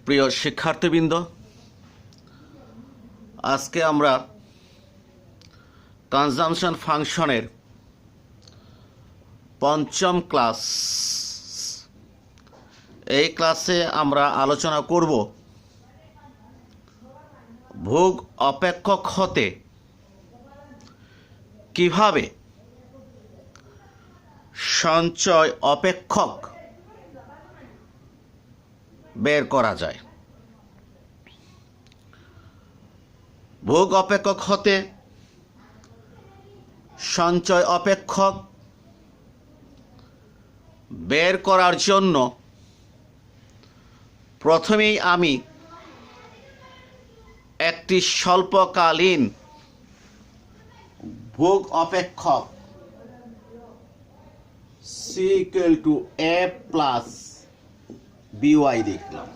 প্রিয় শিক্ষার্থীবৃন্দ, আজকে আমরা কনজাম্পশন ফাংশনের পঞ্চম ক্লাস। এই ক্লাসে আমরা আলোচনা করব ভোগ অপেক্ষক হতে কিভাবে সঞ্চয় অপেক্ষক বের করা যায়। ভোগ অপেক্ষক হতে সঞ্চয় অপেক্ষক বের করার জন্য প্রথমেই আমি একটি স্বল্পকালীন ভোগ অপেক্ষক C=A+BY লিখলাম।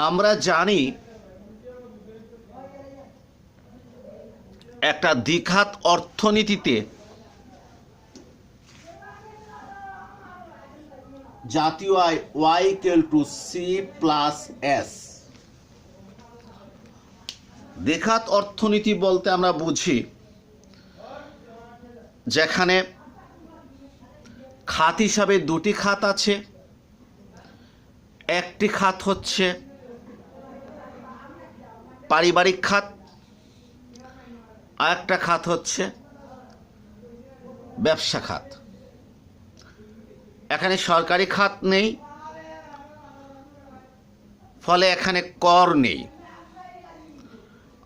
আমরা জানি একটা দ্বিঘাত অর্থনীতিতে জাতীয় আয় Y=C+S। দ্বিঘাত অর্থনীতি বলতে আমরা বুঝি যেখানে খাত হিসাবে দুটি খাত আছে। একটি খাত হচ্ছে পারিবারিক খাত, আর একটা খাত হচ্ছে ব্যবসা খাত। এখানে সরকারি খাত নেই, ফলে এখানে কর নেই।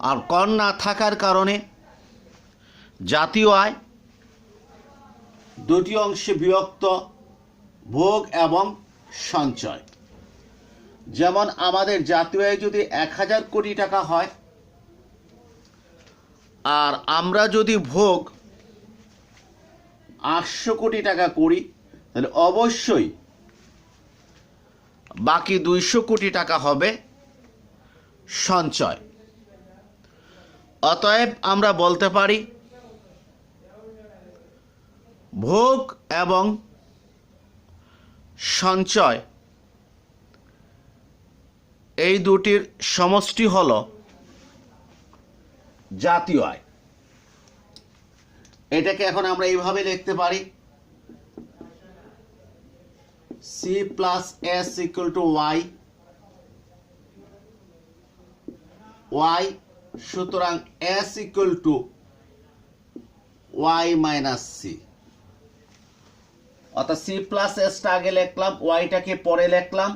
আর কর না থাকার কারণে জাতীয় আয় দুটি অংশে বিভক্ত, ভোগ এবং সঞ্চয়। যেমন আমাদের জাতীয় আয় যদি 1000 কোটি টাকা হয়, আর আমরা যদি ভোগ 800 কোটি টাকা করি, তাহলে অবশ্যই বাকি 200 কোটি টাকা হবে সঞ্চয়। অতএব আমরা বলতে পারি ভোগ এবং সঞ্চয় এই দুটির সমষ্টি হল জাতীয় আয়। এটাকে এখন আমরা এইভাবে লিখতে পারি C+S=Y। Y সুতরাং S=Y-C। অর্থাৎ C+S-টা আগে লিখলাম, ওয়াইটাকে পরে লিখলাম।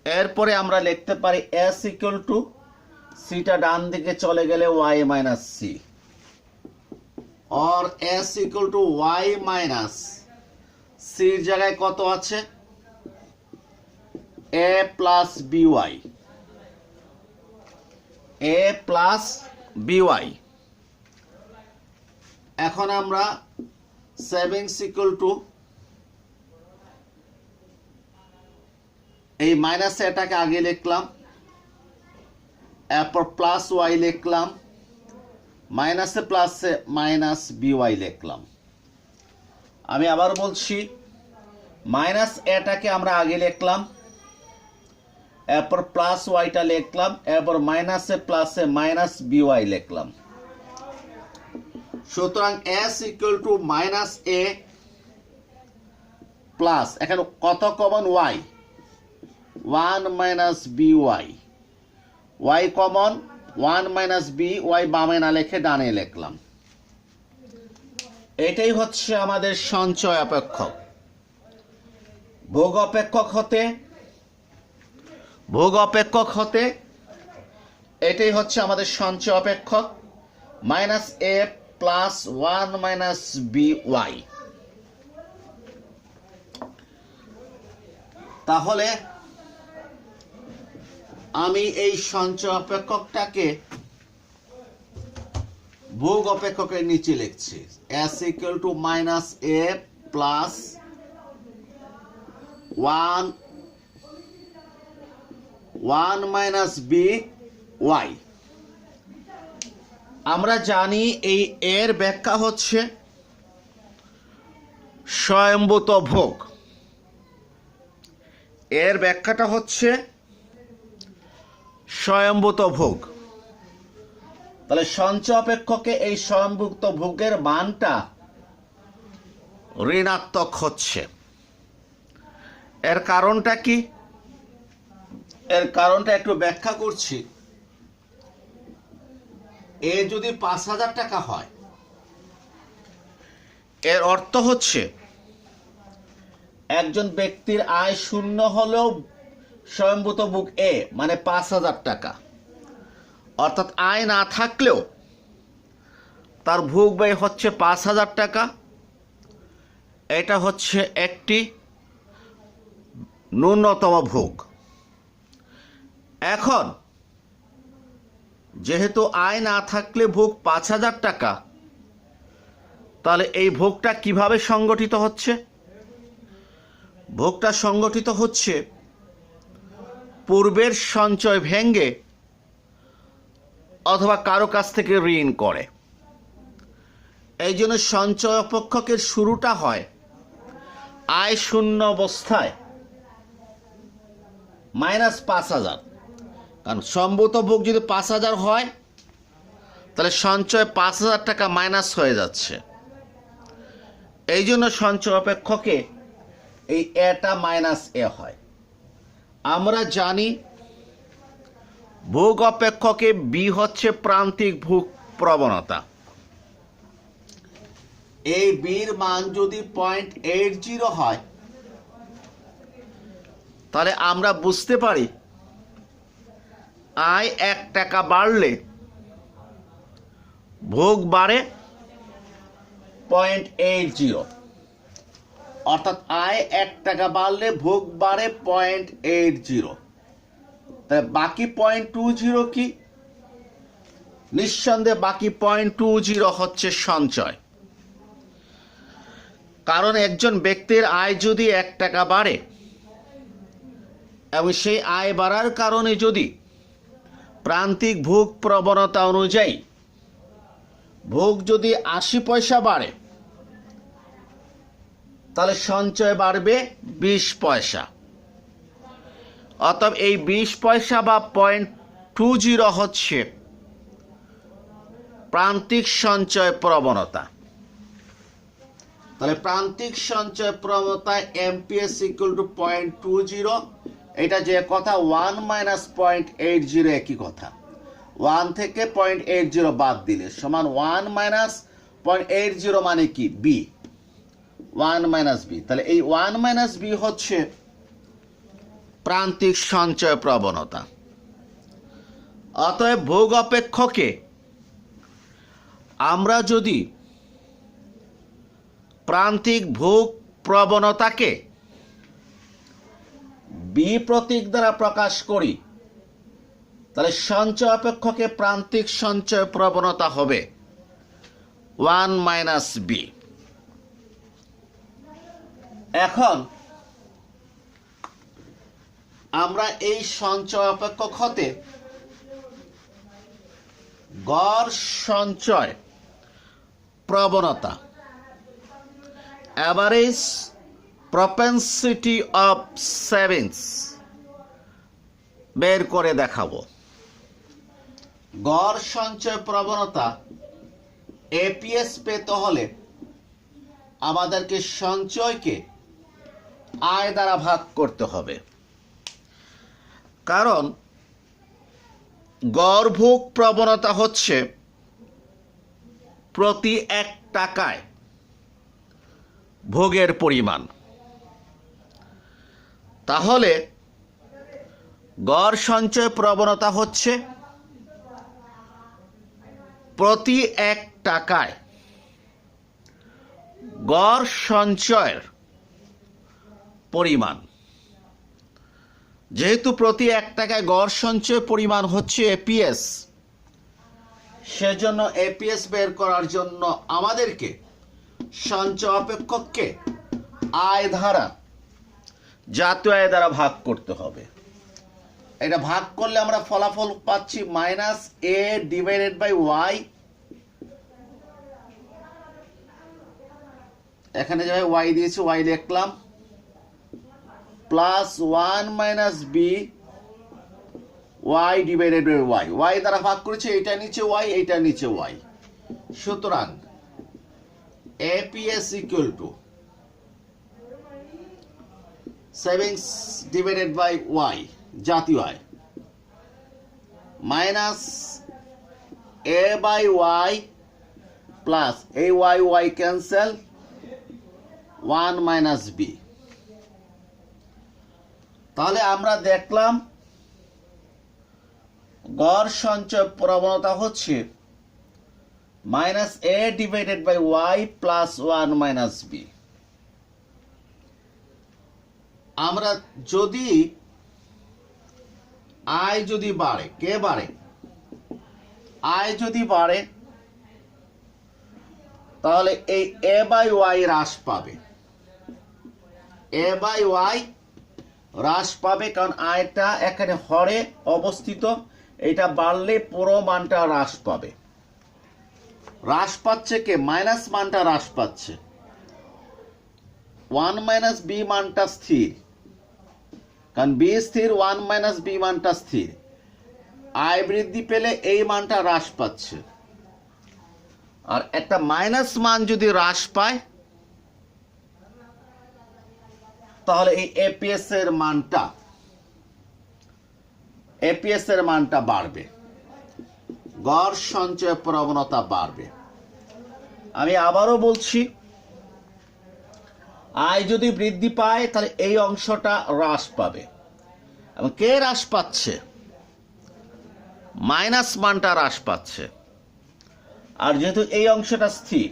এরপরে আমরা লিখতে পারি S=C-টা ডান দিকে চলে গেলে Y-C, or S=Y-C-র জায়গায় কত আছে? A+BY। A+BY। এখন আমরা সেভিংস এই মাইনাস এটাকে আগে লিখলাম, এরপর প্লাস ওয়াই লিখলাম, মাইনাসে প্লাসে -BY লিখলাম। আমি আবার বলছি, মাইনাস এটাকে আমরা আগে লিখলাম, এরপর প্লাস ওয়াইটা লিখলাম, এরপর মাইনাসে প্লাসে -BY লিখলাম। সুতরাং S=-A প্লাস, এখানে কত common? Y, 1 - BY। Y common, 1 - BY বামে না লিখে ডানে লিখলাম। এটাই হচ্ছে আমাদের সঞ্চয় অপেক্ষক। ভোগ অপেক্ষক হতে এটাই হচ্ছে আমাদের সঞ্চয় অপেক্ষক, -A প্লাস 1 - BY। তাহলে আমি এই সঞ্চয় অপেক্ষকটাকে ভোগ অপেক্ষকের নিচে লিখছি, S=-A প্লাস 1 - BY। আমরা জানি এই এর ব্যাখ্যা হচ্ছে স্বয়ম্ভূত ভোগ। এর ব্যাখ্যাটা হচ্ছে স্বয়ংভূত ভোগ। তাহলে সঞ্চয় অপেক্ষকে এই স্বয়ংভূত ভোগের মানটা ঋণাত্মক হচ্ছে। এর কারণটা কি? এর কারণটা একটু ব্যাখ্যা করছি। এ যদি ৫,০০০ টাকা হয়, এর অর্থ হচ্ছে একজন ব্যক্তির আয় শূন্য হলেও স্বয়ংভূত ভোগ এ মানে ৫,০০০ টাকা, অর্থাৎ আয় না থাকলেও তার ভোগ ব্যয় হচ্ছে ৫,০০০ টাকা। এটা হচ্ছে একটি ন্যূনতম ভোগ। এখন যেহেতু আয় না থাকলে ভোগ ৫,০০০ টাকা, তাহলে এই ভোগটা কিভাবে সংগঠিত হচ্ছে? ভোগটা সংগঠিত হচ্ছে পূর্বের সঞ্চয় ভেঙে অথবা কারো কাছ থেকে ঋণ করে। এই জন্য সঞ্চয় অপেক্ষকের শুরুটা হয় আয় শূন্য অবস্থায় মাইনাস ৫,০০০। কারণ সম্ভূত ভোগ যদি ৫,০০০ হয়, তাহলে সঞ্চয় ৫,০০০ টাকা মাইনাস হয়ে যাচ্ছে। এই জন্য সঞ্চয় অপেক্ষকে এই এটা মাইনাস এ হয়। আমরা জানি ভোগ অপেক্ষকে বি হচ্ছে প্রান্তিক ভোগ প্রবণতা। এই বির মান যদি 0.80 হয়, তাহলে আমরা বুঝতে পারি আয় ১ টাকা বাড়লে ভোগ বাড়ে 0.80, অর্থাৎ আয় ১ টাকা বাড়লে ভোগ বাড়ে 0.80। তাই বাকি 0.20 কি? নিঃসন্দেহে বাকি 0.20 হচ্ছে সঞ্চয়। কারণ একজন ব্যক্তির আয় যদি ১ টাকা বাড়ে এবং সেই আয় বাড়ার কারণে যদি প্রান্তিক ভোগ প্রবণতা অনুযায়ী ভোগ যদি ৮০ পয়সা বাড়ে, তাহলে সঞ্চয় বাড়বে ২০ পয়সা। অতএব এই ২০ পয়সা বা 0.20 হচ্ছে প্রান্তিক সঞ্চয় প্রবণতা। তাহলে প্রান্তিক সঞ্চয় প্রবণতা এমপিএস ইকুয়াল টু 0.20। এটা যে কথা 1 মাইনাস 0.80 একই কথা। 1 থেকে 0.80 বাদ দিলে সমান 1 মাইনাস 0.80 মানে কি? বি। 1 minus B. তাহলে এই 1 মাইনাস বি হচ্ছে প্রান্তিক সঞ্চয় প্রবণতা। অতএব ভোগ অপেক্ষকে আমরা যদি প্রান্তিক ভোগ প্রবণতাকে বি প্রতীক দ্বারা প্রকাশ করি, তাহলে সঞ্চয় অপেক্ষকে প্রান্তিক সঞ্চয় প্রবণতা হবে 1 মাইনাস বি। এখন আমরা এই সঞ্চয় অপেক্ষক হতে গড় সঞ্চয় প্রবণতা অ্যাভারেজ প্রপেনসিটি অফ সেভিংস বের করে দেখাবো। গড় সঞ্চয় প্রবণতা এপিএস পেতে হলে আমাদেরকে সঞ্চয়কে আয় দ্বারা ভাগ করতে হবে। কারণ গড় ভোগ প্রবণতা হচ্ছে প্রতি ১ টাকায় ভোগের পরিমাণ। তাহলে গড় সঞ্চয় প্রবণতা হচ্ছে প্রতি ১ টাকায় গড় সঞ্চয়ের পরিমাণ। যেহেতু প্রতি ১ টাকায় গড় সঞ্চয় পরিমাণ হচ্ছে এপিএস, সেজন্য এপিএস বের করার জন্য আমাদেরকে সঞ্চয় অপেক্ষককে আয় ধারা, জাতীয় আয় দ্বারা ভাগ করতে হবে। এটা ভাগ করলে আমরা ফলাফল পাচ্ছি minus A divided by Y. এখানে যে ওয়াই দিয়েছি ওয়াই লিখলাম, plus 1 minus B Y divided by Y, Y দ্বারা ভাগ করেছে, এইটা নিচে ওয়াই, এইটা নিচে ওয়াই। সুতরাং APS equal to savings divided by Y জাতীয় আয় minus A by Y plus এই Y Y cancel 1 minus B. তাহলে আমরা দেখলাম গড় সঞ্চয় প্রবণতা হচ্ছে minus A divided by Y plus 1 minus B. আমরা যদি আয় যদি বাড়ে, কে বাড়ে? আয় যদি বাড়ে তাহলে এই এ বাই ওয়াই হ্রাস পাবে, এ বাই ওয়াই হ্রাস পাবে, কারণ আয়টা এখানে হরে অবস্থিত, এটা বাড়লে পুরো মানটা হ্রাস পাবে। হ্রাস পাচ্ছে কে? মাইনাস মানটা হ্রাস পাচ্ছে। 1 মাইনাস বি মানটা স্থির, কারণ বি স্থির, 1 মাইনাস বি মানটা স্থির। আয় বৃদ্ধি পেলে এই মানটা হ্রাস পাচ্ছে। আর একটা মাইনাস মান যদি হ্রাস পায় তাহলে এই এপিএস এর মানটা বাড়বে, গড় সঞ্চয় প্রবণতা বাড়বে। আমি আবারও বলছি, আয় যদি বৃদ্ধি পায় তাহলে এই অংশটা হ্রাস পাবে। এবং কে হ্রাস পাচ্ছে? মাইনাস মানটা হ্রাস পাচ্ছে। আর যেহেতু এই অংশটা স্থির,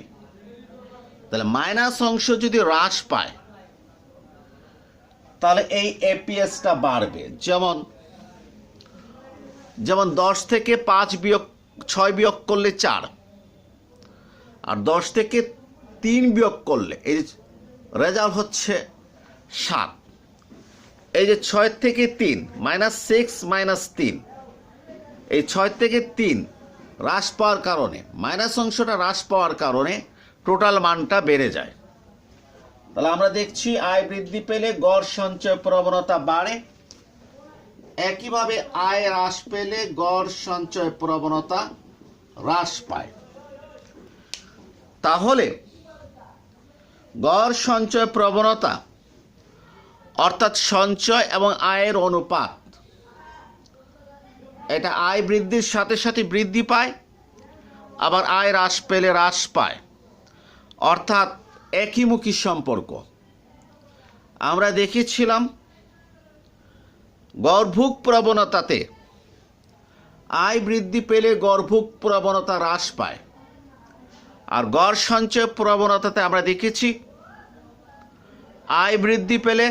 তাহলে মাইনাস অংশ যদি হ্রাস পায় তাহলে এই এপিএসটা বাড়বে। যেমন 10 থেকে 6 বিয়োগ করলে 4, আর 10 থেকে 3 বিয়োগ করলে এই রেজাল্ট হচ্ছে 7। এই যে 6 থেকে 3 মাইনাস 6 মাইনাস 3, এই 6 থেকে 3 হ্রাস পাওয়ার কারণে, মাইনাস অংশটা হ্রাস পাওয়ার কারণে টোটাল মানটা বেড়ে যায়। তাহলে আমরা দেখছি আয় বৃদ্ধি পেলে গড় সঞ্চয় প্রবণতা বাড়ে, একইভাবে আয় হ্রাস পেলে গড় সঞ্চয় প্রবণতা হ্রাস পায়। তাহলে গড় সঞ্চয় প্রবণতা অর্থাৎ সঞ্চয় এবং আয়ের অনুপাত, এটা আয় বৃদ্ধির সাথে সাথে বৃদ্ধি পায়, আবার আয় হ্রাস পেলে হ্রাস পায়, অর্থাৎ একইমুখী সম্পর্ক। আমরা দেখেছিলাম গড়ভোগ প্রবণতাতে আয় বৃদ্ধি পেলে গড়ভোগ প্রবণতা হ্রাস পায়, আর গড় সঞ্চয় প্রবণতাতে আমরা দেখেছি আয় বৃদ্ধি পেলে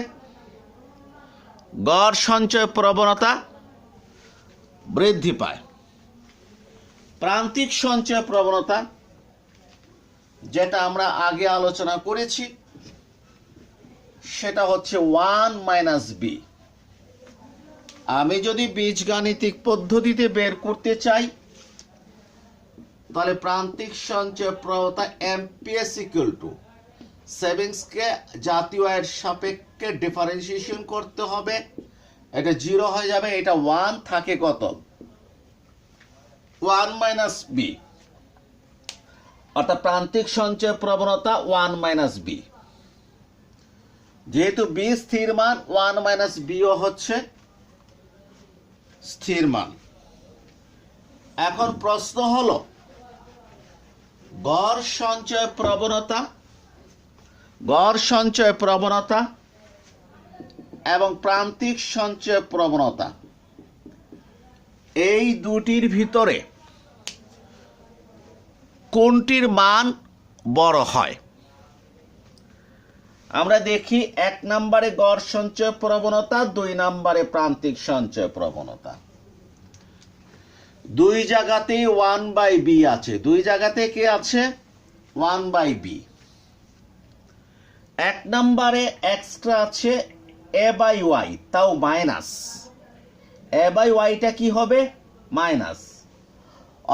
গড় সঞ্চয় প্রবণতা বৃদ্ধি পায়। প্রান্তিক সঞ্চয় প্রবণতা, যেটা আমরা আগে আলোচনা করেছি, সেটা হচ্ছে 1 মাইনাস বি। আমি যদি বীজগাণিতিক পদ্ধতিতে বের করতে চাই তাহলে প্রান্তিক সঞ্চয় প্রবণতা এমপিএস ইকুয়াল টু সেভিংসকে জাতীয় আয়ের সাপেক্ষে ডিফারেন্সিয়েশন করতে হবে, এটা 0 হয়ে যাবে, এটা 1 থাকে কত? 1 মাইনাস বি, অর্থাৎ প্রান্তিক সঞ্চয় প্রবণতা 1 মাইনাস বি। যেহেতু বি স্থির মান, 1 মাইনাস বিও হচ্ছে স্থির মান। এখন প্রশ্ন হলো গড় সঞ্চয় প্রবণতা এবং প্রান্তিক সঞ্চয় প্রবণতা, এই দুটির ভিতরে কোনটির মান বড় হয়? আমরা দেখি 1 নম্বরে গড় সঞ্চয় প্রবণতা, 2 নম্বরে প্রান্তিক সঞ্চয় প্রবণতা। দুই জায়গাতেই 1 বাই বি আছে, দুই জায়গাতে কে আছে? 1 বাই বি। 1 নম্বরে এক্সট্রা আছে এ বাই ওয়াই, তাও মাইনাস। এ বাই ওয়াইটা কি হবে? মাইনাস।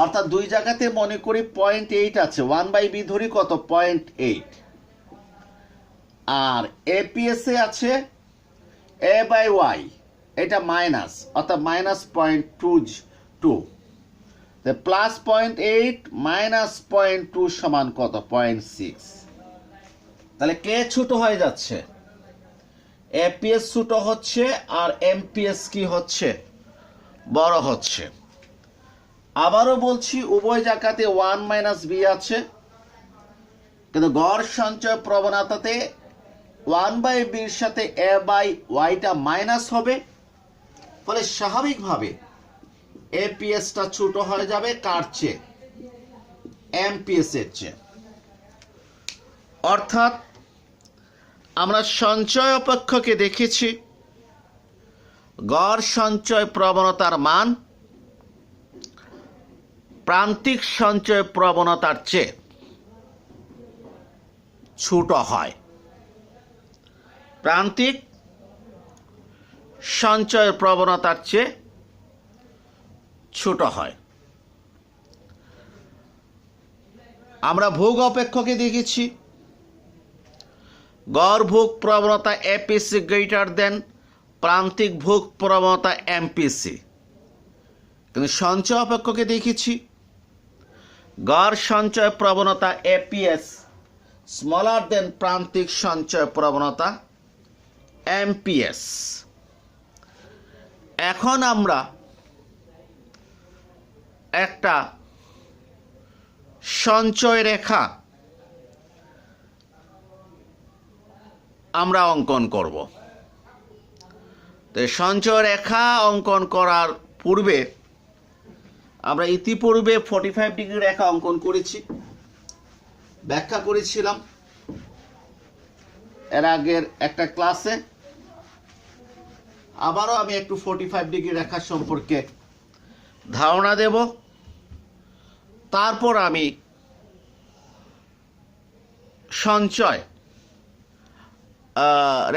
অর্থাৎ দুই জায়গাতে মনে করি 0.8 আছে, 1 বাই বি ধরি কত? 0.8। আর এপিএসে আছে এ বাই ওয়াই এটা মাইনাস, অর্থাৎ -0.22, +0.8 -0.2 সমান কত? 0.6। তাহলে কে ছোট হয়ে যাচ্ছে? এপিএস ছোট হচ্ছে আর এমপিএস কি হচ্ছে? বড় হচ্ছে। আবারও বলছি, উভয় জায়গাতে 1 - b আছে, কিন্তু গড় সঞ্চয় প্রবণতাতে 1/b এর সাথে a বাই ওয়াইটা মাইনাস হবে, ফলে স্বাভাবিকভাবে এপিএসটা ছোট হয়ে যাবে কার চেয়ে? এমপিএস এর চেয়ে। অর্থাৎ আমরা সঞ্চয় অপেক্ষকে দেখেছি গড় সঞ্চয় প্রবণতার মান প্রান্তিক সঞ্চয় প্রবণতার চেয়ে ছোট হয়। প্রান্তিক সঞ্চয় প্রবণতার চেয়ে ছোট হয়। আমরা ভোগ অপেক্ষকে দেখেছি গড় ভোগ প্রবণতা এপিসি গ্রেটার দেন প্রান্তিক ভোগ প্রবণতা এমপিসি, কিন্তু সঞ্চয় অপেক্ষকে দেখেছি গড় সঞ্চয় প্রবণতা এপিএস স্মলার দেন প্রান্তিক সঞ্চয় প্রবণতা এমপিএস। এখন আমরা একটা সঞ্চয় রেখা আমরা অঙ্কন করব। তো সঞ্চয় রেখা অঙ্কন করার পূর্বে আমরা ইতিপূর্বে 45 ডিগ্রি রেখা অঙ্কন করেছি, ব্যাখ্যা করেছিলাম এর আগের একটা ক্লাসে। আবারও আমি একটু 45 ডিগ্রি রেখা সম্পর্কে ধারণা দেব, তারপর আমি সঞ্চয়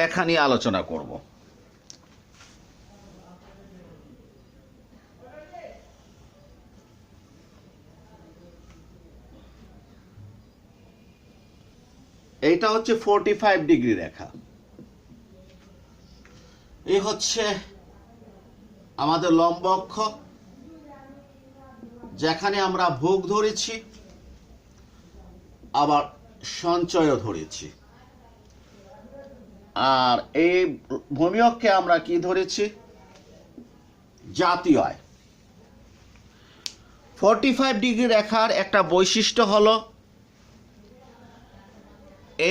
রেখা নিয়ে আলোচনা করব। এইটা হচ্ছে 45 ডিগ্রি রেখা। এই হচ্ছে আমাদের লম্ব অক্ষ, যেখানে আমরা ভোগ ধরেছি আবার সঞ্চয়ও ধরেছি। আর এই ভূমি অক্ষে আমরা কি ধরেছি? জাতীয় আয়। 45 ডিগ্রি রেখার একটা বৈশিষ্ট্য হলো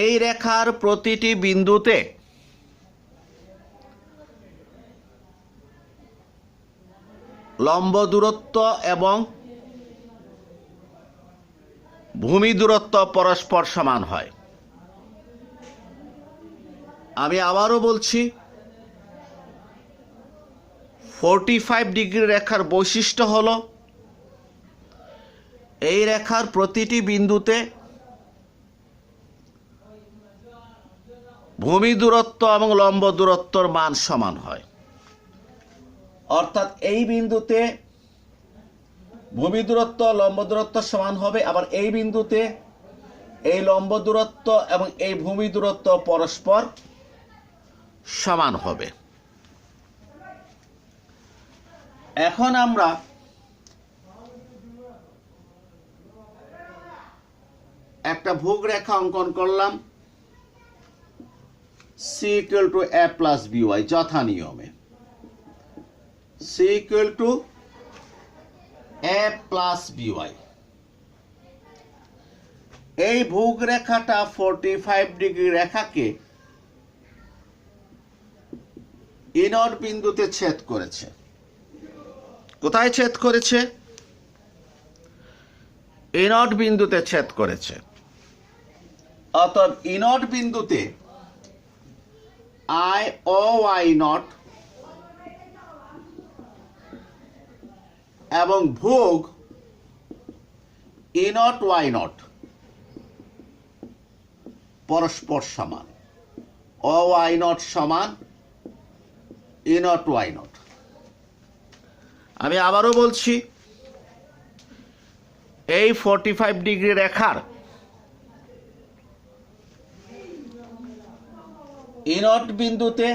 এই রেখার প্রতিটি বিন্দুতে লম্ব দূরত্ব এবং ভূমি দূরত্ব পরস্পর সমান হয়। আমি আবারও বলছি, 45 ডিগ্রি রেখার বৈশিষ্ট্য হলো এই রেখার প্রতিটি বিন্দুতে ভূমি দূরত্ব এবং লম্ব দূরত্বর মান সমান হয়। অর্থাৎ এই বিন্দুতে ভূমি দূরত্ব লম্ব দূরত্ব সমান হবে, আবার এই বিন্দুতে এই লম্ব দূরত্ব এবং এই ভূমি দূরত্ব পরস্পর সমান হবে। এখন আমরা একটা ভোগ রেখা অঙ্কন করলাম, c = a + by যথা নিয়মে। c = a + by। এই ভোগ রেখাটা 45 ডিগ্রি রেখাকে ইনট বিন্দুতে ছেদ করেছে। কোথায় ছেদ করেছে? ইনট বিন্দুতে ছেদ করেছে। অর্থাৎ ইনট বিন্দুতে I O Y নট এবং ভোগ ই নট ওয়াই নট পরস্পর সমান। ও ওয়াই নট সমান ই নট ওয়াই নট। আমি আবারও বলছি, এই 45 ডিগ্রি রেখার ইনট বিন্দুতে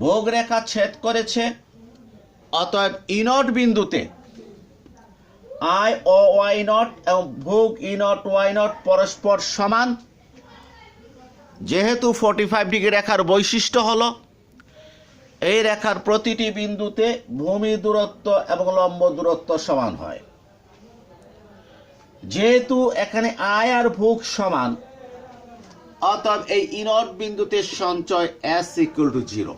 ভোগ রেখা ছেদ করেছে, অতএব ই নট বিন্দুতে আই ও ওয়াই নট এবং ভোগ ই নট ওয়াই নট পরস্পর সমান। যেহেতু 45 ডিগ্রি রেখার বৈশিষ্ট্য হলো এই রেখার প্রতিটি বিন্দুতে ভূমি দূরত্ব এবং লম্ব দূরত্ব সমান হয়। যেহেতু এখানে আয় আর ভোগ সমান, অতএব এই ই নট বিন্দুতে সঞ্চয় S = 0।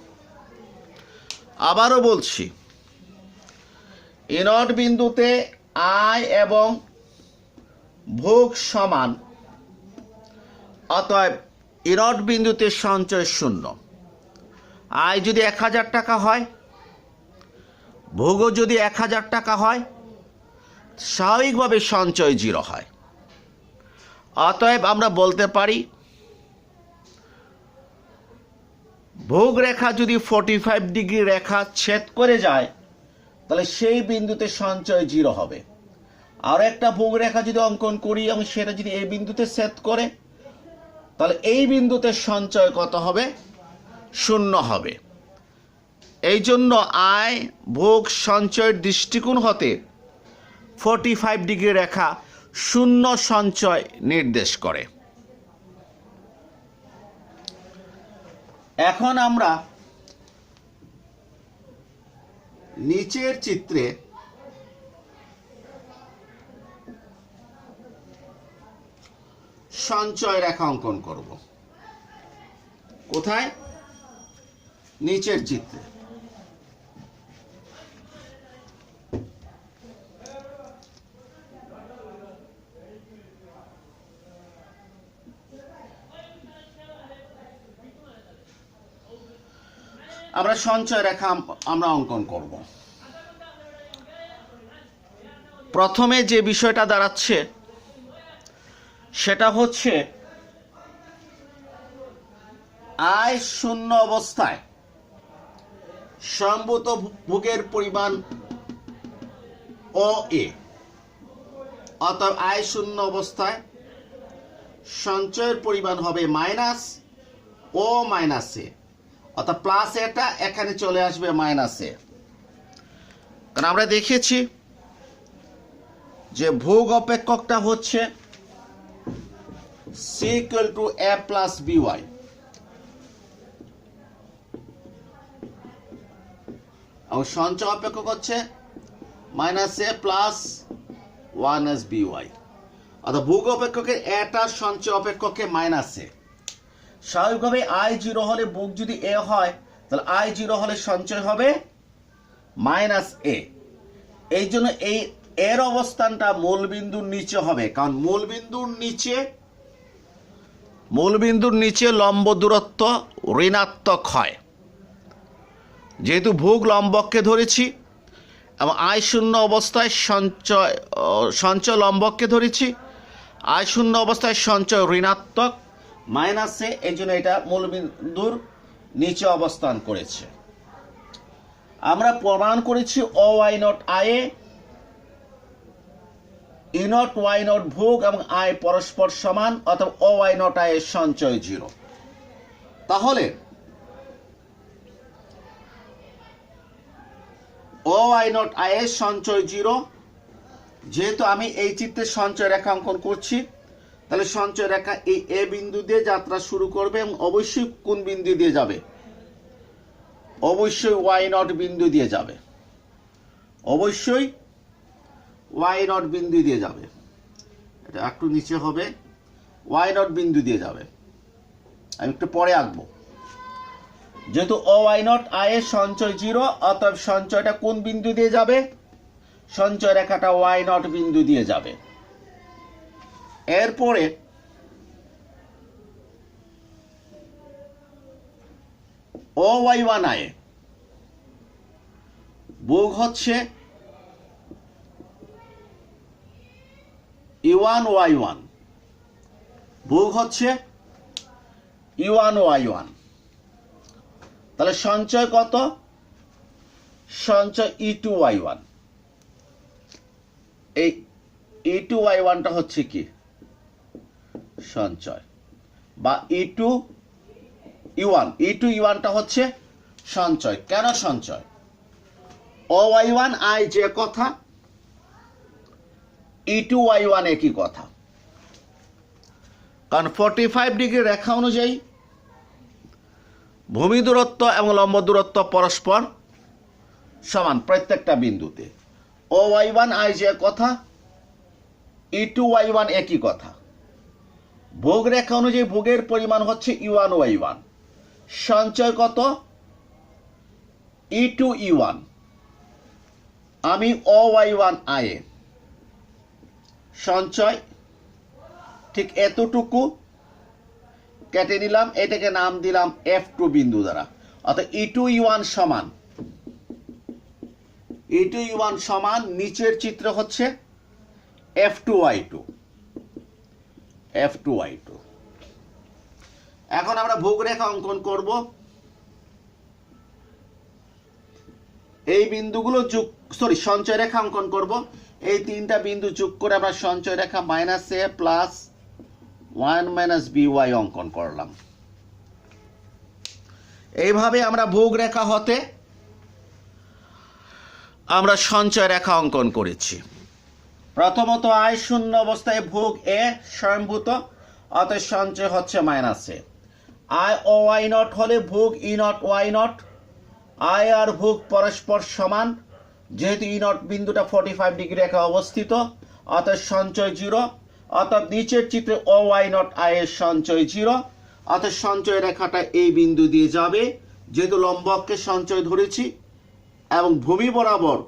আবারও বলছি, ই নট বিন্দুতে আয় এবং ভোগ সমান, অতএব ই নট বিন্দুতে সঞ্চয় 0। আয় যদি 1000 টাকা হয়, ভোগও যদি 1000 টাকা হয়, স্বাভাবিকভাবে সঞ্চয় 0 হয়। অতএব আমরা বলতে পারি ভোগ রেখা যদি 45 ডিগ্রি রেখা ছেদ করে যায় তাহলে সেই বিন্দুতে সঞ্চয় 0 হবে। আর একটা ভোগ রেখা যদি অঙ্কন করি এবং সেটা যদি এই বিন্দুতে ছেদ করে তাহলে এই বিন্দুতে সঞ্চয় কত হবে? 0 হবে। এই জন্য আয় ভোগ সঞ্চয়ের দৃষ্টিকোণ হতে 45 ডিগ্রি রেখা 0 সঞ্চয় নির্দেশ করে। এখন আমরা নিচের চিত্রে সঞ্চয় রেখা অঙ্কন করব। কোথায়? নিচের চিত্রে। আমরা সঞ্চয় রেখা আমরা অঙ্কন করব। প্রথমে যে বিষয়টা দাঁড়াচ্ছে সেটা হচ্ছে আয় 0 অবস্থায় সম্ভূত ভোগের পরিমাণ ও এ, অতএব আয় 0 অবস্থায় সঞ্চয়ের পরিমাণ হবে মাইনাস ও মাইনাস এ, অর্থাৎ প্লাস এটা এখানে চলে আসবে মাইনাস এ। কারণ আমরা দেখেছি যে ভোগ অপেক্ষকটা হচ্ছে C = A + BY, এবং সঞ্চয় অপেক্ষক হচ্ছে -A + 1s BY, অর্থাৎ ভোগ অপেক্ষকের এটা সঞ্চয় অপেক্ষকে -A। স্বাভাবিকভাবে I0 হলে ভোগ যদি A হয় তাহলে I0 হলে সঞ্চয় হবে -A। এই জন্য এই এর অবস্থানটা মূলবিন্দুর নিচে হবে, কারণ মূলবিন্দুর নিচে লম্ব দূরত্ব ঋণাত্মক হয়। যেহেতু ভোগ লম্বককে ধরেছি এবং I0 অবস্থায় সঞ্চয় লম্বককে ধরেছি, I0 অবস্থায় সঞ্চয় ঋণাত্মক -A, এই জন্য এটা মূলবিন্দুর নিচে অবস্থান করেছে। আমরা প্রমাণ করেছি OY0 আয়ে E0 Y0 ভোগ এবং আয় পরস্পর সমান, অথবা OY0 আয়ের সঞ্চয় 0। তাহলে OY0 আয়ের সঞ্চয় 0, যেহেতু আমি এই চিত্রে সঞ্চয় রেখা অঙ্কন করছি তাহলে সঞ্চয় রেখা এই এ বিন্দু দিয়ে যাত্রা শুরু করবে এবং অবশ্যই কোন বিন্দু দিয়ে যাবে? অবশ্যই Y0 বিন্দু দিয়ে যাবে, অবশ্যই Y0 বিন্দু দিয়ে যাবে। এটা একটু নিচে হবে, Y0 বিন্দু দিয়ে যাবে। আমি একটু পরে আঁকবো। যেহেতু OY0 আয়ের সঞ্চয় 0, অতএব সঞ্চয়টা কোন বিন্দু দিয়ে যাবে? সঞ্চয় রেখাটা Y0 বিন্দু দিয়ে যাবে। এরপরে OY1 আয়ে ভোগ হচ্ছে E1 Y1, ভোগ হচ্ছে E1 Y1। তাহলে সঞ্চয় কত? সঞ্চয় E2 Y1। এই E2 Y1টা হচ্ছে কি? সঞ্চয়, বা E2 E1টা হচ্ছে সঞ্চয়। কেন সঞ্চয়? OY1 I যে কথা, E2Y1 একই কথা। কারণ 45 ডিগ্রি রেখা অনুযায়ী ভূমি দূরত্ব এবং লম্ব দূরত্ব পরস্পর সমান প্রত্যেকটা বিন্দুতে। OY1 I যে কথা, E2Y1 একই কথা। ভোগ রেখা অনুযায়ী ভোগের পরিমাণ হচ্ছে E1Y1। সঞ্চয় কত? E2E1। আমি OY1 I এ সঞ্চয় ঠিক এতটুকু কেটে নিলাম, এটাকে নাম দিলাম F2 বিন্দু দ্বারা। অর্থাৎ E2E1 সমান E2E1 সমান নিচের চিত্র হচ্ছে F2Y2। F2Y2। এখন আমরা ভোগ রেখা অঙ্কন করব। এই বিন্দুগুলো সঞ্চয় রেখা অঙ্কন করব। এই তিনটা বিন্দু যোগ করে আমরা সঞ্চয় রেখা -a প্লাস 1 - by অঙ্কন করলাম। এইভাবে আমরা ভোগ রেখা হতে আমরা সঞ্চয় রেখা অঙ্কন করেছি। প্রথমত আয় শূন্য অবস্থায় ভোগ এ স্বয়ংভূত, অতএব সঞ্চয় হচ্ছে -a। আয় OY0 হলে ভোগ E0 Y0। আয় আর ভোগ পরস্পর সমান, যেহেতু E0 বিন্দুটা 45 ডিগ্রি রেখা অবস্থিত, অতএব সঞ্চয় 0। অর্থাৎ নিচের চিত্রে OY0 I এর সঞ্চয় 0। অর্থাৎ সঞ্চয় রেখাটা এই বিন্দু দিয়ে যাবে, যেহেতু লম্ব অক্ষে সঞ্চয় ধরেছি এবং ভূমি বরাবর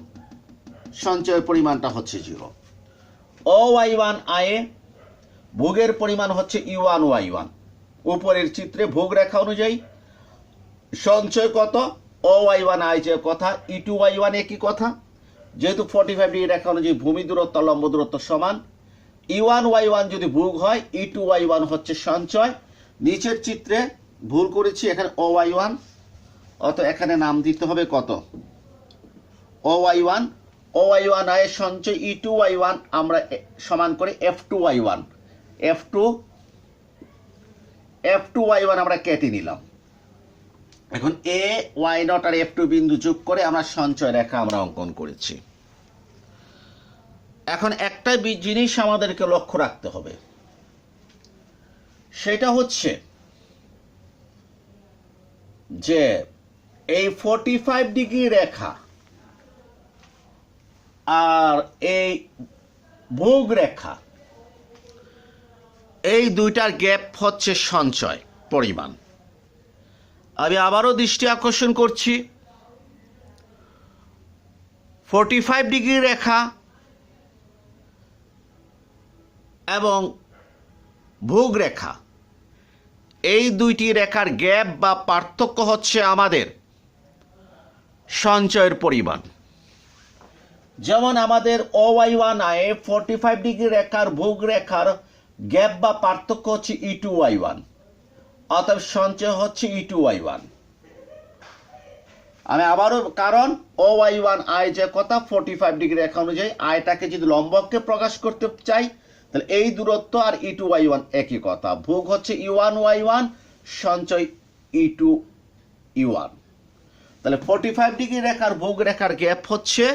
সঞ্চয়ের পরিমাণটা হচ্ছে 0। OY1 I এ ভোগের পরিমাণ হচ্ছে E1Y1। উপরের চিত্রে ভোগ রেখা অনুযায়ী সঞ্চয় কত? OY1 I যে কথা, E2Y1 একই কথা। যেহেতু 45 ডিগ্রি রেখা অনুযায়ী ভূমি দূরত্ব লম্ব দূরত্ব সমান, E1Y1 যদি ভোগ হয়, E2Y1 হচ্ছে সঞ্চয়। নিচের চিত্রে ভুল করেছি, এখানে OY1, অত এখানে নাম দিতে হবে কত? OY1। OY1 I এর সঞ্চয় E2Y1 আমরা সমান করে F2Y1। F2Y1 আমরা কেটে নিলাম। এখন Y0 আর F2 বিন্দু যোগ করে আমরা সঞ্চয় রেখা আমরা অঙ্কন করেছি। এখন একটা জিনিস আমাদেরকে লক্ষ্য রাখতে হবে, সেটা হচ্ছে যে এই 45 ডিগ্রি রেখা আর এই ভোগ রেখা, এই দুইটার গ্যাপ হচ্ছে সঞ্চয় পরিমাণ। আমি আবারও দৃষ্টি আকর্ষণ করছি, 45 ডিগ্রি রেখা এবং ভোগ রেখা, এই দুইটি রেখার গ্যাপ বা পার্থক্য হচ্ছে আমাদের সঞ্চয়ের পরিমাণ। যেমন আমাদের OY1 I এ 45 ডিগ্রি রেখার ভোগ রেখার গ্যাপ বা পার্থক্য হচ্ছে E2Y1। অতএব সঞ্চয় হচ্ছে E2Y1। আমি আবারও, কারণ OY1 I যে কথা, 45 ডিগ্রি রেখা অনুযায়ী আয়টাকে যদি লম্বকে প্রকাশ করতে চাই, তাহলে এই দূরত্ব আর E2Y1 একই কথা। ভোগ হচ্ছে E1Y1, সঞ্চয় E2E1। তাহলে 45 ডিগ্রি রেখার ভোগ রেখার গ্যাপ হচ্ছে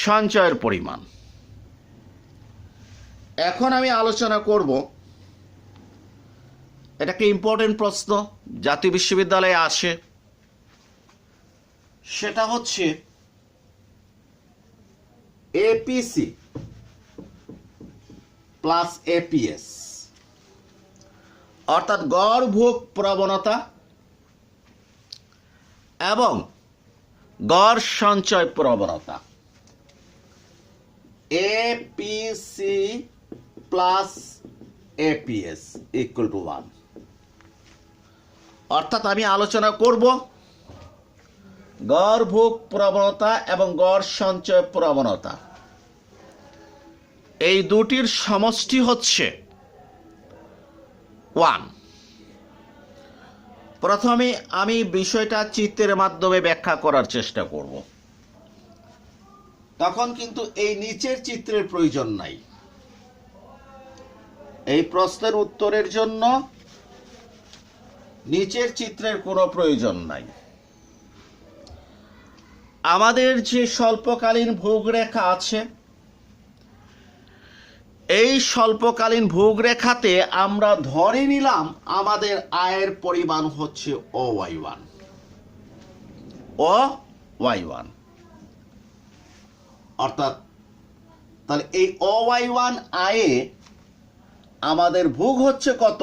সঞ্চয়ের পরিমাণ। এখন আমি আলোচনা করব, এটা একটা ইম্পর্টেন্ট প্রশ্ন, জাতীয় বিশ্ববিদ্যালয়ে আসে। সেটা হচ্ছে APC প্লাস APS, অর্থাৎ গড় ভোগ প্রবণতা এবং গড় সঞ্চয় প্রবণতা। APC plus APS equal two 1। অর্থাৎ আমি আলোচনা করব গড় ভোগ প্রবণতা এবং গড় সঞ্চয় প্রবণতা, এই দুটির সমষ্টি হচ্ছে 1। প্রথমে আমি বিষয়টা চিত্রের মাধ্যমে ব্যাখ্যা করার চেষ্টা করব। তখন কিন্তু এই নিচের চিত্রের প্রয়োজন নাই। এই প্রশ্নের উত্তরের জন্য নিচের চিত্রের কোনো প্রয়োজন নাই। আমাদের যে স্বল্পকালীন ভোগরেখা আছে, এই স্বল্পকালীন ভোগরেখাতে আমরা ধরে নিলাম আমাদের আয়ের পরিমাণ হচ্ছে OY1 OY1, অর্থাৎ তাহলে এই OY1 আয়ে আমাদের ভোগ হচ্ছে কত?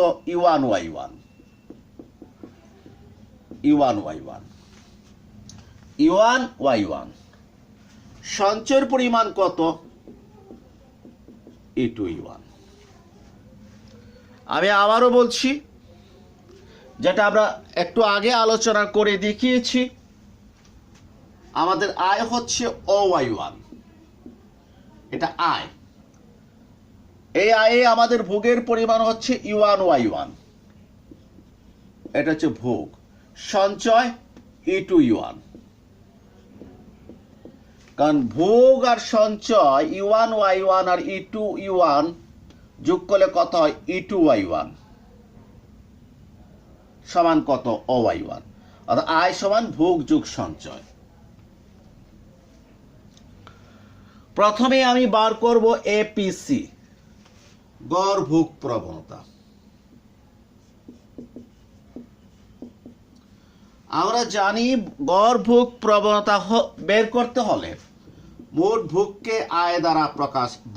U1Y1 সঞ্চয়ের পরিমাণ কত? E2E1। আমি আবারও বলছি, যেটা আমরা একটু আগে আলোচনা করে দেখিয়েছি, আমাদের আয় হচ্ছে OY1, এটা আয়। এই আয়ে আমাদের ভোগের পরিমাণ হচ্ছে U1Y1, এটা হচ্ছে ভোগ। সঞ্চয় E2E1, কারণ ভোগ আর সঞ্চয় U1Y1 আর E2E1 যোগ করলে কত হয়? E2Y1 সমান কত? OY1। অর্থাৎ আয় সমান ভোগ যোগ সঞ্চয়। প্রথমে আমি বার করব APC, গড় ভোগ প্রবণতা। আমরা জানি গড় ভোগ প্রবণতা বের করতে হলে মোট ভোগকে আয় দ্বারা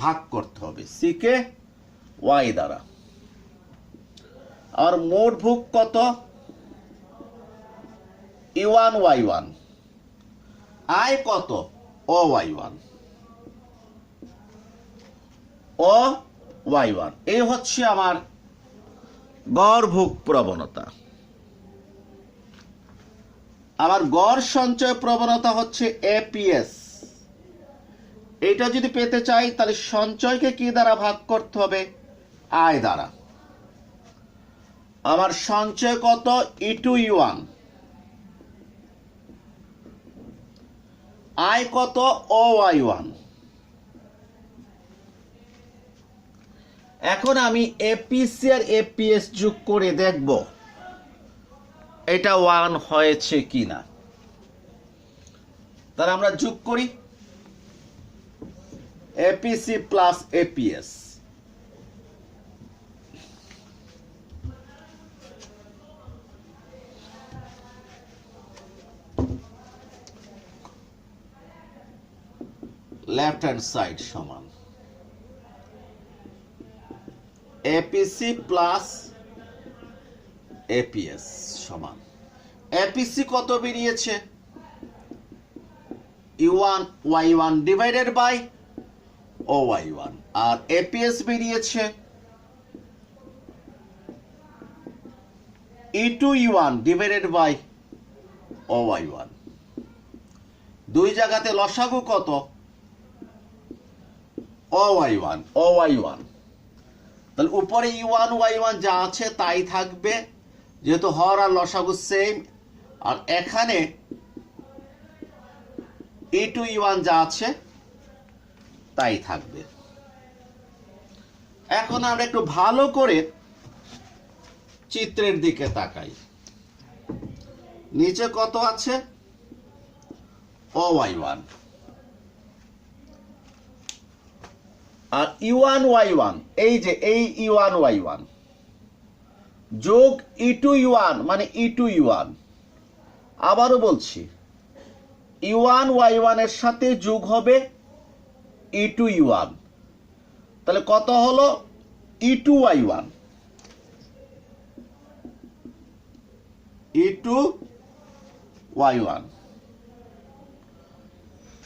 ভাগ করতে হবে, সি কে ওয়াই দ্বারা। আর মোট ভোগ কত? U1Y1। আয় কত? OY1 এই হচ্ছে আমার গড় ভোগ প্রবণতা। আমার গড় সঞ্চয় প্রবণতা হচ্ছে APS। এটা যদি পেতে চাই তাহলে সঞ্চয়কে কি দ্বারা ভাগ করতে হবে? আয় দ্বারা। আমার সঞ্চয় কত? E2E1। আয় কত? OY1। এখন আমি APC আর APS যোগ করে দেখব এটা 1 হয়েছে কিনা। তাহলে আমরা যোগ করি APC plus APS। Left hand side সমান APC প্লাস APS সমান APC কত বেরিয়েছে? U1Y1 divided by OY1। R APS বেরিয়েছে E2E1 ডিভাইডেড বাই OY1। দুই জায়গাতে লসাগু কত? OY1। তাহলে উপরে U1Y1 যা আছে তাই থাকবে, যেহেতু হর আর লসাগু সেম। আর এখানে E2E1 যা আছে তাই থাকবে। এখন আমরা একটু ভালো করে চিত্রের দিকে তাকাই। নিচে কত আছে? OY1 আর U1Y1, এই যে এই U1Y1 যোগ E2E1 মানে E2E1। আবারও বলছি, U1Y1 এর সাথে যোগ হবে E2E1। তাহলে কত হলো? E2Y1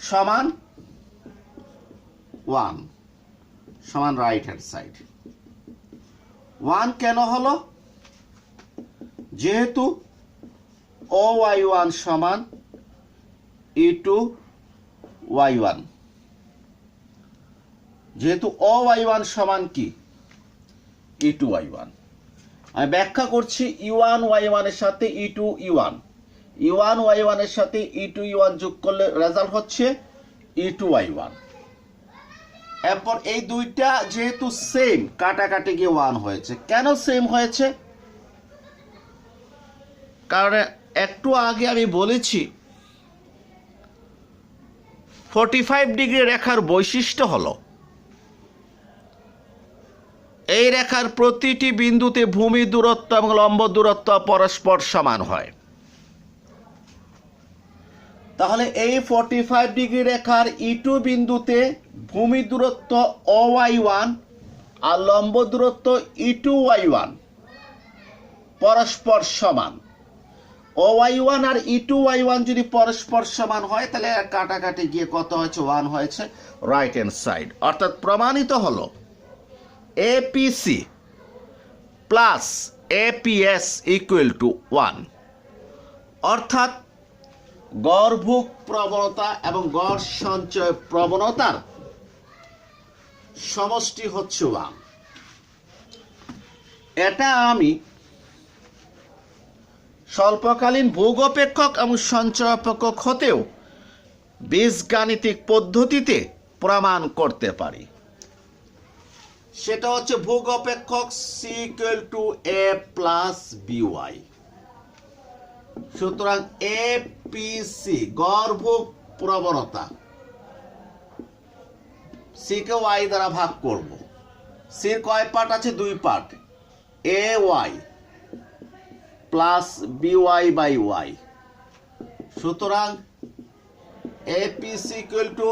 সমান 1 সমান রাইট হ্যান্ড সাইড। 1 কেন হলো? যেহেতু OY1 সমান E2Y1, যেহেতু OY1 সমান কি? E2Y1। আমি ব্যাখ্যা করছি, U1Y1 এর সাথে E2E1, U1Y1 এর সাথে E2E1 যোগ করলে রেজাল্ট হচ্ছে E2Y1। এরপর এই দুইটা যেহেতু সেম, কাটাকাটি গিয়ে 1 হয়েছে। কেন সেম হয়েছে? কারণ একটু আগে আমি বলেছি 45 ডিগ্রি রেখার বৈশিষ্ট্য হলো এই রেখার প্রতিটি বিন্দুতে ভূমি দূরত্ব এবং লম্ব দূরত্ব পরস্পর সমান হয়। তাহলে এই 45 ডিগ্রি রেখার E2 বিন্দুতে ভূমি দূরত্ব OY1 আর লম্ব দূরত্ব E2Y1 পরস্পর সমান। OY1 আর E2Y1 যদি পরস্পর সমান হয় তাহলে কাটাকাটি গিয়ে কত হয়েছে? 1 হয়েছে রাইট হ্যান্ড সাইড। অর্থাৎ প্রমাণিত হলো APC plus APS equal two 1। অর্থাৎ গড়ভোগ প্রবণতা এবং গড় সঞ্চয় প্রবণতার সমষ্টি হচ্ছে 1। এটা আমি স্বল্পকালীন ভোগ অপেক্ষক এবং সঞ্চয় অপেক্ষক হতেও বীজগাণিতিক পদ্ধতিতে প্রমাণ করতে পারি। সেটা হচ্ছে ভোগ অপেক্ষক C equal to A plus BY। সুতরাং APC গড়ভোগ প্রবণতা C কে Y দ্বারা ভাগ করব। C এর কয় পার্ট আছে? 2 part, AY plus BY by Y। সুতরাং APC equal to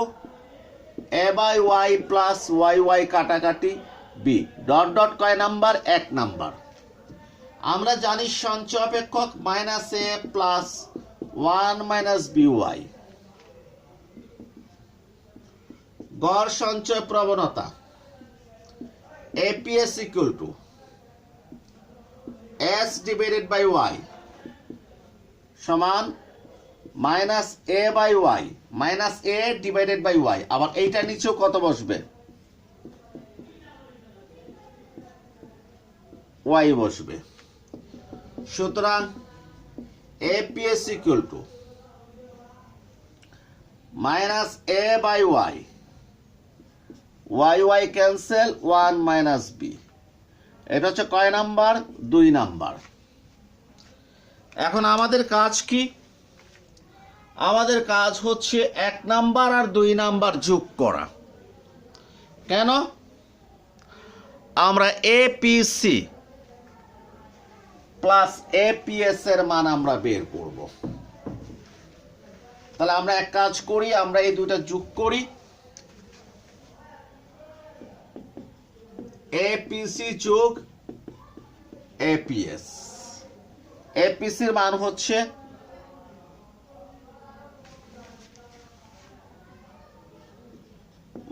A by Y plus YY কাটাকাটি B ডট ডট কয় নাম্বার? 1 নাম্বার। আমরা জানি সঞ্চয় অপেক্ষক minus A plus 1 minus BY। গড় সঞ্চয় প্রবণতা APS equal to S divided by Y সমান minus A by Y minus A divided by Y। আবার এইটা নিচেও কত বসবে? Y বসবে। সুতরাং APS equal to minus A by Y, YY cancel, 1 minus B। এটা হচ্ছে কয় নাম্বার? 2 নাম্বার। এখন আমাদের কাজ কি? আমাদের কাজ হচ্ছে 1 নাম্বার আর 2 নাম্বার যোগ করা। কেন? আমরা APC প্লাস APS এর মান আমরা বের করব। তাহলে আমরা এক কাজ করি, আমরা এই দুইটা যোগ করি। APC যোগ APS। APC এর মান হচ্ছে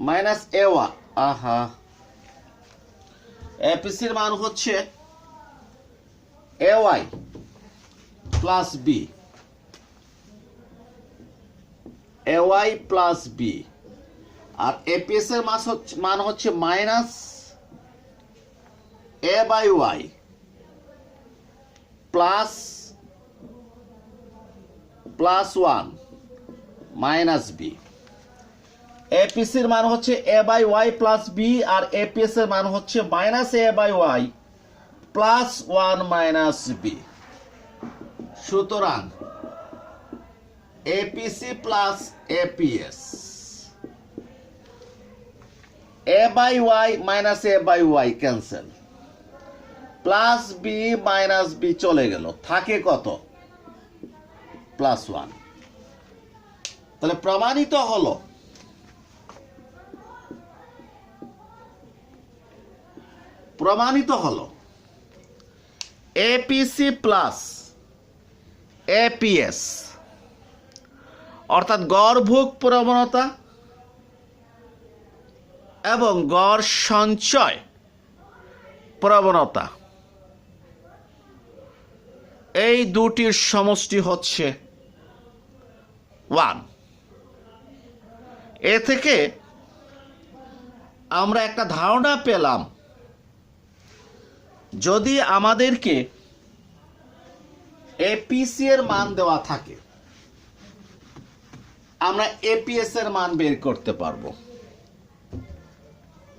মাইনাস A1। APC এর মান হচ্ছে AY plus B, AY plus B। আর APS এর মান হচ্ছে minus A by Y plus 1 minus B। APC এর মান হচ্ছে A by Y plus B আর APS এর মান হচ্ছে minus A by Y plus 1 minus B। সুতরাং APC plus APS, A by Y minus A by Y cancel, plus B minus B চলে গেল, থাকে কত? প্লাস 1। তাহলে প্রমাণিত হলো APC প্লাস APS অর্থাৎ গড় ভোগ প্রবণতা এবং গড় সঞ্চয় প্রবণতা এই দুটির সমষ্টি হচ্ছে 1। এ থেকে আমরা একটা ধারণা পেলাম, যদি আমাদেরকে APC এর মান দেওয়া থাকে আমরা APS এর মান বের করতে পারবো।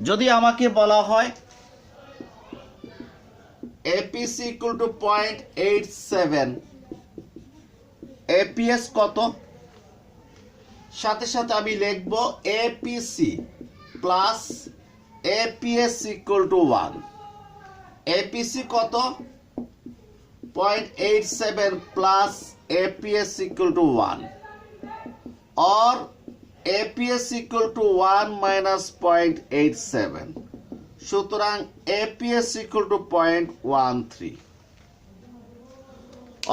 যদি আমাকে বলা হয় APC equal to 0.87 এপিএস কত, সাথে সাথে আমি লিখব APC plus APS equal two 1। APC কত 0.87 plus APS equal two 1 or APS equal two 1 minus 0.87। সুতরাং এপিএস ইকুয়াল টু 0.13।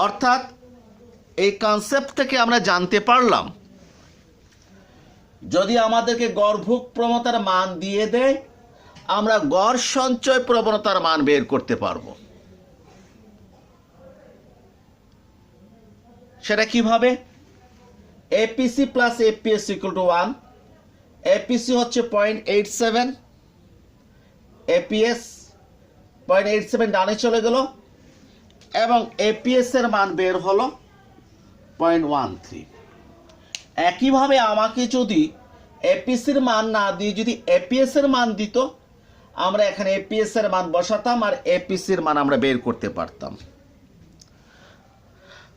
অর্থাৎ এই কনসেপ্ট থেকে আমরা জানতে পারলাম যদি আমাদেরকে গড়ভোগ প্রবণতার মান দিয়ে দেয় আমরা গড় সঞ্চয় প্রবণতার মান বের করতে পারবো। সেটা কিভাবে? APC plus APS equal two 1। APC হচ্ছে 0.87, এপিএস 0.87 ডানে চলে গেল এবং এপিএস এর মান বের হলো 0.13। একইভাবে আমাকে যদি এপিসির মান না দিয়ে যদি এপিএস এর মান দিত আমরা এখানে এপিএস এর মান বসাতাম আর এপিসির মান আমরা বের করতে পারতাম।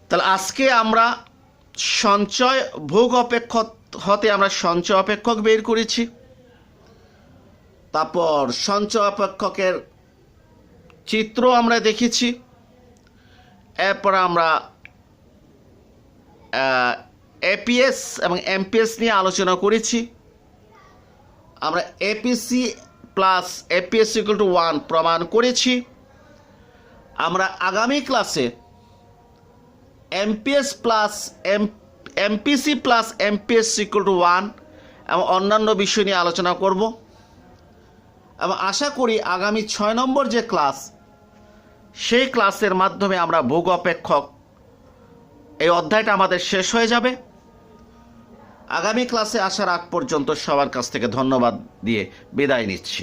তাহলে আজকে আমরা সঞ্চয় ভোগ অপেক্ষক হতে আমরা সঞ্চয় অপেক্ষক বের করেছি, তারপর সঞ্চয় অপেক্ষকের চিত্র আমরা দেখেছি, এরপর আমরা এপিএস এবং এমপিএস নিয়ে আলোচনা করেছি। আমরা APC plus APS equal two 1 প্রমাণ করেছি। আমরা আগামী ক্লাসে amps plus MPC plus amps equal to 1 এবং অন্যান্য বিষয় নিয়ে আলোচনা করব এবং আশা করি আগামী 6 নম্বর যে ক্লাস সেই ক্লাসের মাধ্যমে আমরা ভোগ অপেক্ষক এই অধ্যায়টা আমাদের শেষ হয়ে যাবে। আগামী ক্লাসে আসার আগ পর্যন্ত সবার কাছ থেকে ধন্যবাদ দিয়ে বিদায় নিচ্ছি।